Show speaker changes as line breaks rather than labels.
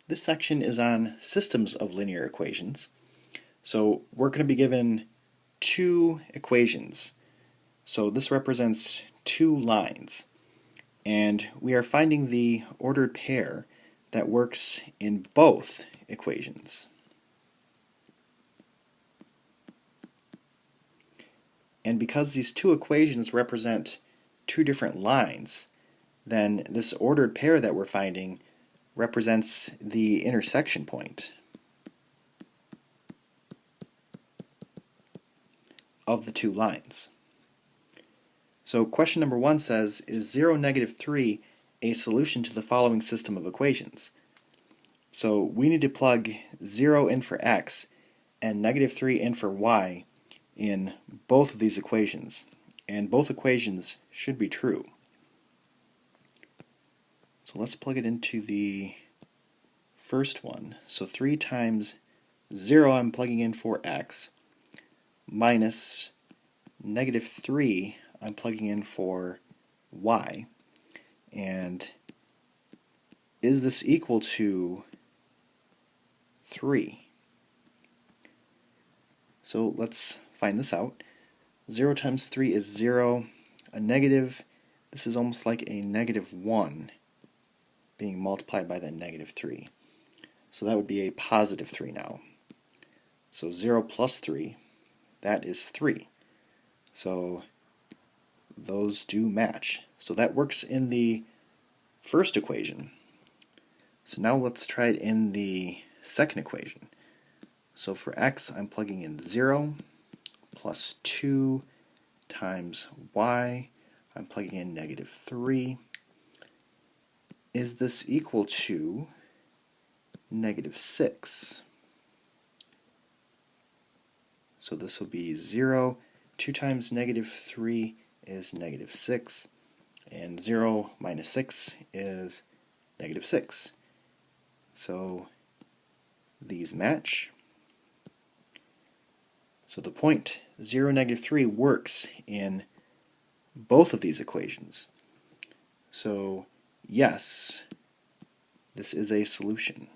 This section is on systems of linear equations. So we're going to be given two equations. So this represents two lines. And we are finding the ordered pair that works in both equations. And because these two equations represent two different lines, then this ordered pair that we're finding represents the intersection point of the two lines. So question number 1 says, is 0, negative 3 a solution to the following system of equations? So we need to plug 0 in for x and negative 3 in for y in both of these equations. And both equations should be true. So let's plug it into the first one. So 3 times 0 I'm plugging in for x minus negative 3 I'm plugging in for y. And is this equal to 3? So let's find this out. 0 times 3 is 0. A negative, this is almost like a negative 1 being multiplied by that negative 3. So that would be a positive 3 now. So 0 plus 3, that is 3. So those do match. So that works in the first equation. So now let's try it in the second equation. So for x, I'm plugging in 0 plus 2 times y. I'm plugging in negative 3. Is this equal to negative 6? So this will be 0. 2 times negative 3 is negative 6. And 0 minus 6 is negative 6. So these match. So the point 0, negative 3 works in both of these equations. So yes, this is a solution.